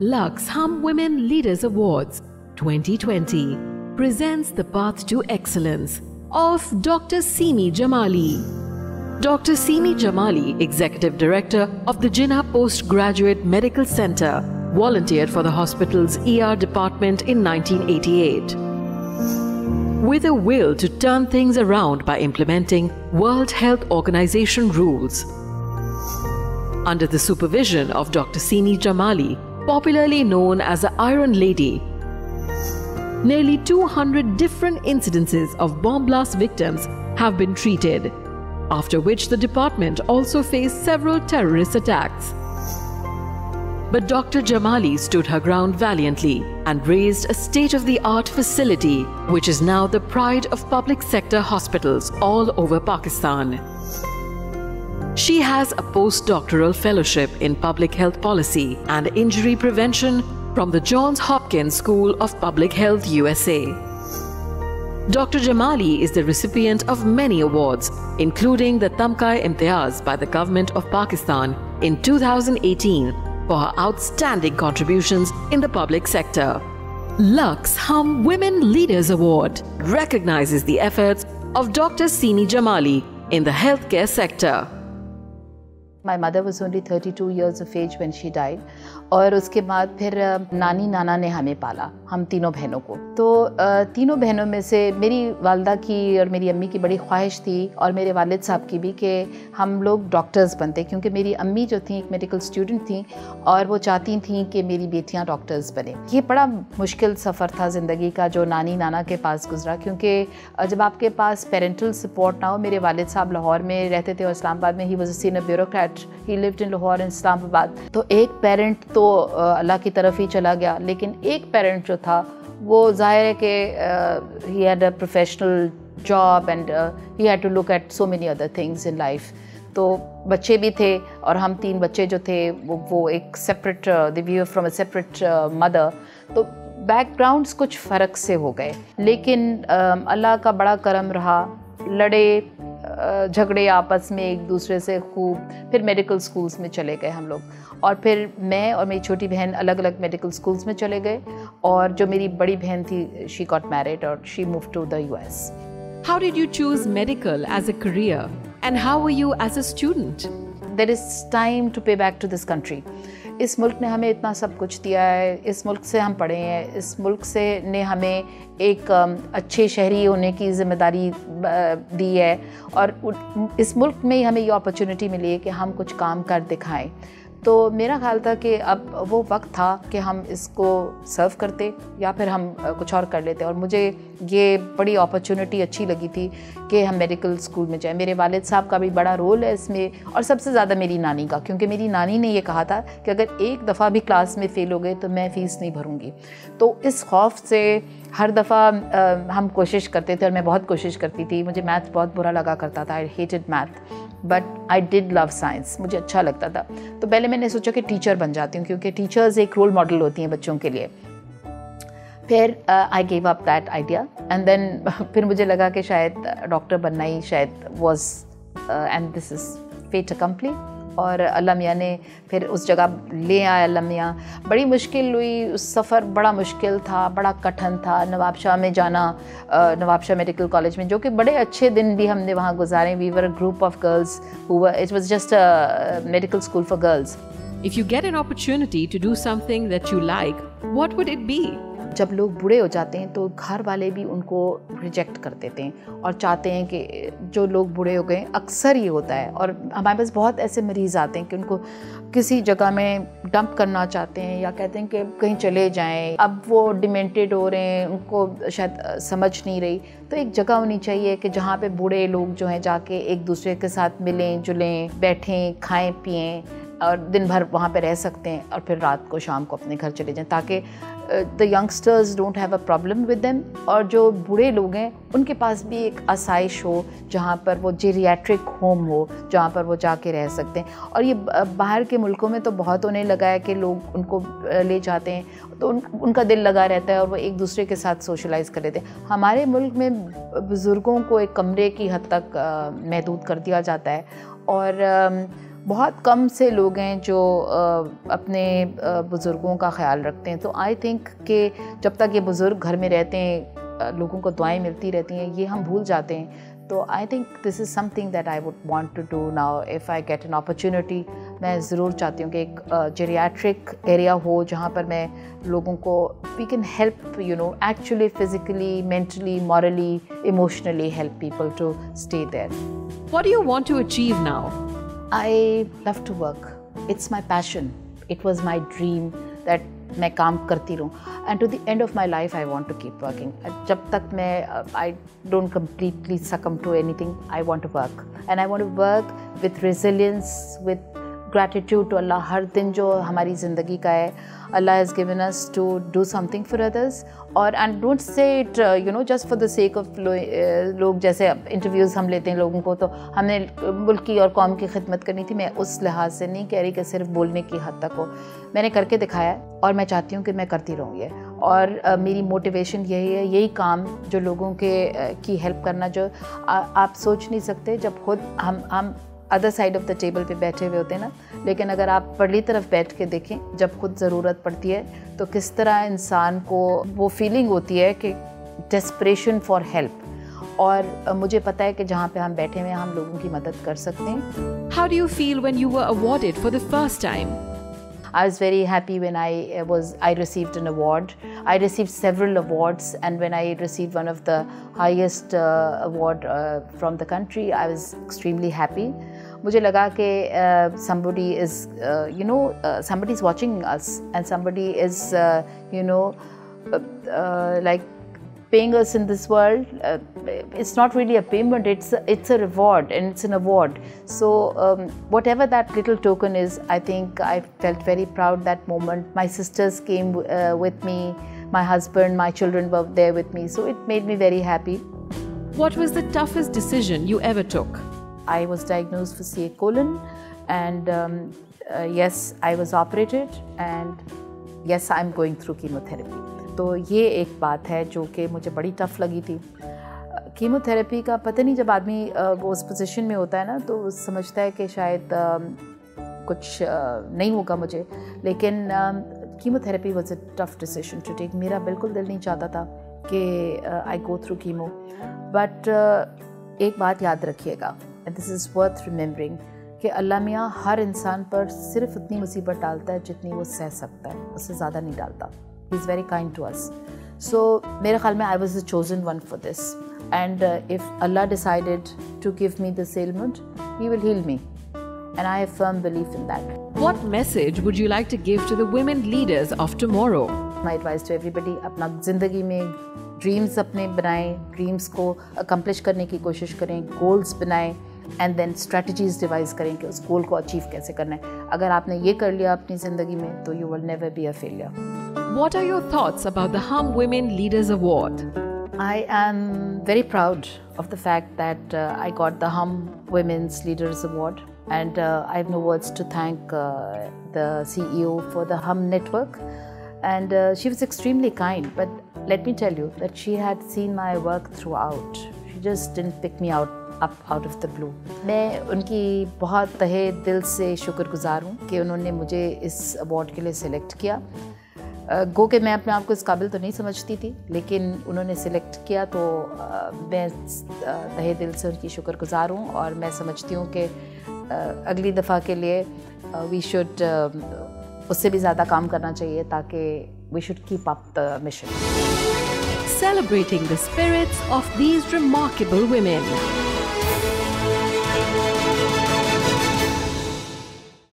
Lux Hum Women Leaders Awards 2020 presents The Path to Excellence of Dr. Simi Jamali. Dr. Simi Jamali, Executive Director of the Jinnah Postgraduate Medical Center, volunteered for the hospital's ER department in 1988. With a will to turn things around by implementing World Health Organization rules. Under the supervision of Dr. Simi Jamali, popularly known as the Iron Lady, nearly 200 different incidences of bomb blast victims have been treated, after which the department also faced several terrorist attacks. But Dr. Jamali stood her ground valiantly and raised a state-of-the-art facility which is now the pride of public sector hospitals all over Pakistan. She has a postdoctoral fellowship in public health policy and injury prevention from the Johns Hopkins School of Public Health, USA. Dr. Jamali is the recipient of many awards, including the Tamka-e-Imtiaz by the Government of Pakistan in 2018 for her outstanding contributions in the public sector. Lux Hum Women Leaders Award recognizes the efforts of Dr. Simi Jamali in the healthcare sector. My mother was only 32 years of age when she died. और उसके बाद फिर नानी नाना ने हमें पाला, हम तीनों बहनों को। तो तीनों बहनों में से मेरी वालदा की और मेरी अम्मी की बड़ी ख्वाहिश थी और मेरे वालिद साहब की भी कि हम लोग डॉक्टर्स बनते, क्योंकि मेरी अम्मी जो थी एक मेडिकल स्टूडेंट थी और वो चाहती थी कि मेरी बेटियां डॉक्टर्स बने। ये बड़ा मुश्किल सफ़र था ज़िंदगी का जो नानी नाना के पास गुजरा, क्योंकि जब आपके पास पेरेंटल सपोर्ट ना हो। मेरे वालिद साहब लाहौर में रहते थे और इस्लामाबाद में, he was a senior bureaucrat, he lived in Lahore and Islamabad. तो एक पेरेंट तो अल्लाह की तरफ ही चला गया, लेकिन एक पेरेंट जो था वो ज़ाहिर है कि he had a professional job and he had to look at so many other things in life. तो बच्चे भी थे और हम तीन बच्चे जो थे वो एक separate, they we were from a separate mother. तो बैकग्राउंड्स कुछ फ़र्क से हो गए, लेकिन अल्लाह का बड़ा करम रहा। लड़े झगड़े आपस में एक दूसरे से खूब, फिर मेडिकल स्कूल्स में चले गए हम लोग, और फिर मैं और मेरी छोटी बहन अलग अलग मेडिकल स्कूल्स में चले गए, और जो मेरी बड़ी बहन थी शी गॉट मैरिड और she move to the US. How did you choose medical as a career and how were you as a student? There is time to pay back to this country. इस मुल्क ने हमें इतना सब कुछ दिया है, इस मुल्क से हम पढ़े हैं, इस मुल्क से ने हमें एक अच्छे शहरी होने की ज़िम्मेदारी दी है, और इस मुल्क में ही हमें ये अपॉर्चुनिटी मिली है कि हम कुछ काम कर दिखाएं। तो मेरा ख्याल था कि अब वो वक्त था कि हम इसको सर्व करते या फिर हम कुछ और कर लेते, और मुझे ये बड़ी अपॉर्चुनिटी अच्छी लगी थी कि हम मेडिकल स्कूल में जाएं। मेरे वालिद साहब का भी बड़ा रोल है इसमें, और सबसे ज़्यादा मेरी नानी का, क्योंकि मेरी नानी ने ये कहा था कि अगर एक दफ़ा भी क्लास में फ़ेल हो गए तो मैं फ़ीस नहीं भरूँगी। तो इस खौफ से हर दफ़ा हम कोशिश करते थे, और मैं बहुत कोशिश करती थी। मुझे मैथ बहुत बुरा लगा करता था, I hated math, but I did love science, मुझे अच्छा लगता था। तो पहले मैंने सोचा कि टीचर बन जाती हूँ, क्योंकि टीचर्स एक रोल मॉडल होती हैं बच्चों के लिए। फिर I gave up that idea and then फिर मुझे लगा कि शायद डॉक्टर बनना ही शायद was and this is fait accompli. और अल्लाह मियाँ ने फिर उस जगह ले आया। अल्लाह मियाँ, बड़ी मुश्किल हुई, उस सफ़र बड़ा मुश्किल था, बड़ा कठिन था। नवाबशाह में जाना, नवाबशाह मेडिकल कॉलेज में, जो कि बड़े अच्छे दिन भी हमने वहाँ गुजारे। We were a group of girls who were, it was just a medical school for girls. If you get an opportunity to do something that you like, what would it be? जब लोग बूढ़े हो जाते हैं तो घर वाले भी उनको रिजेक्ट कर देते हैं और चाहते हैं कि जो लोग बूढ़े हो गए, अक्सर ये होता है, और हमारे पास बहुत ऐसे मरीज़ आते हैं कि उनको किसी जगह में डंप करना चाहते हैं या कहते हैं कि कहीं चले जाएं। अब वो डिमेंटेड हो रहे हैं, उनको शायद समझ नहीं रही। तो एक जगह होनी चाहिए कि जहाँ पे बूढ़े लोग जो हैं जाके एक दूसरे के साथ मिलें जुलें, बैठें, खाएं पिएं, और दिन भर वहाँ पे रह सकते हैं, और फिर रात को शाम को अपने घर चले जाएं, ताकि the youngsters don't have a problem with them, और जो बूढ़े लोग हैं उनके पास भी एक आसाइश हो जहाँ पर वो जेरियाट्रिक होम हो, जहाँ पर वो जाके रह सकते हैं। और ये बाहर के मुल्कों में तो बहुत होने लगा है कि लोग उनको ले जाते हैं, तो उनका दिल लगा रहता है और वो एक दूसरे के साथ सोशलाइज़ कर लेते हैं। हमारे मुल्क में बुज़ुर्गों को एक कमरे की हद तक महदूद कर दिया जाता है, और बहुत कम से लोग हैं जो अपने बुज़ुर्गों का ख्याल रखते हैं। तो आई थिंक कि जब तक ये बुज़ुर्ग घर में रहते हैं, लोगों को दुआएं मिलती रहती हैं, ये हम भूल जाते हैं। तो I think this is something that I would want to do now if I get an opportunity. मैं ज़रूर चाहती हूँ कि एक जेरियाट्रिक एरिया हो जहाँ पर मैं लोगों को we can help you know actually physically, mentally, morally, emotionally help people to stay there. What do you want to achieve now? I love to work. It's my passion. It was my dream that मैं काम करती रहूँ. And to the end of my life, I want to keep working. जब तक मैं I don't completely succumb to anything, I want to work. And I want to work with resilience, with gratitude to Allah. हर दिन जो हमारी ज़िंदगी का है, Allah has given us to do something for others. और and don't say it you know just for the sake of लोग जैसे interviews हम लेते हैं लोगों को, तो हमने मुल्क की और कौम की खिदमत करनी थी। मैं उस लिहाज से नहीं कह रही कि सिर्फ बोलने की हद तक हो। मैंने करके दिखाया है और मैं चाहती हूँ कि मैं करती रहूँ ये। और मेरी मोटिवेशन यही है, यही काम जो लोगों के की हेल्प करना, जो आप सोच नहीं सकते जब खुद हम other side of the table पे बैठे हुए होते हैं ना, लेकिन अगर आप परली तरफ बैठ के देखें जब खुद ज़रूरत पड़ती है तो किस तरह इंसान को वो फीलिंग होती है कि डेस्परेशन फॉर हेल्प। और मुझे पता है कि जहाँ पे हम बैठे हुए हैं हम लोगों की मदद कर सकते हैं। How do you feel when you were awarded for the first time? I was very happy when I received an award. I received several awards, and when I received one of the highest award from the country, I was extremely happy. मुझे लगा कि somebody is somebody is watching us, and somebody is like paying us in this world. It's not really a payment, it's a reward, and it's an award. So whatever that little token is, I think I felt very proud that moment. My sisters came with me, my husband, my children were there with me, so it made me very happy. What was the toughest decision you ever took? I was diagnosed for CA colon, and yes, I was operated, and yes, I'm going through chemotherapy. तो ये एक बात है जो कि मुझे बड़ी tough लगी थी। कीमोथेरेपी का पता नहीं, जब आदमी वो उस पोजीशन में होता है ना तो समझता है कि शायद कुछ नहीं होगा मुझे, लेकिन chemotherapy was a tough decision to take. मेरा बिल्कुल दिल नहीं चाहता था कि I go through chemo, but एक बात याद रखिएगा, and this is worth remembering, कि अल्लाह मियाँ हर इंसान पर सिर्फ उतनी मुसीबत डालता है जितनी वो सह सकता है, उससे ज़्यादा नहीं डालता। He is very kind to us. So मेरे ख्याल में I was the chosen one for this. And if Allah decided to give me this ailment, He will heal me. And I have firm belief in that. What message would you like to give to the women leaders of tomorrow? My advice to everybody, अपना ज़िंदगी में dreams अपने बनाएं, dreams को accomplish करने की कोशिश करें, गोल्स बनाएं, एंड देन स्ट्रेटजीज डिवाइस करें कि उस गोल को अचीव कैसे करना है। अगर आपने ये कर लिया अपनी ज़िंदगी में तो you will never be a failure. What are your thoughts about the Hum Women Leaders Award? I am very proud of the fact that I got the Hum Women's Leaders Award, and I have no words to thank the CEO for the Hum Network, and she was extremely kind, but let me tell you that she had seen my work throughout. She just didn't pick me up out of the blue. मैं उनकी बहुत तहे दिल से शुक्रगुजार हूँ कि उन्होंने मुझे इस अवार्ड के लिए सिलेक्ट किया। गो के मैं अपने आप को इस काबिल तो नहीं समझती थी, लेकिन उन्होंने सिलेक्ट किया तो मैं तहे दिल से उनकी शुक्रगुजार हूँ, और मैं समझती हूँ कि अगली दफ़ा के लिए वी शुड उससे भी ज़्यादा काम करना चाहिए, ताकि we should keep up the mission. Celebrating the spirits of these remarkable women.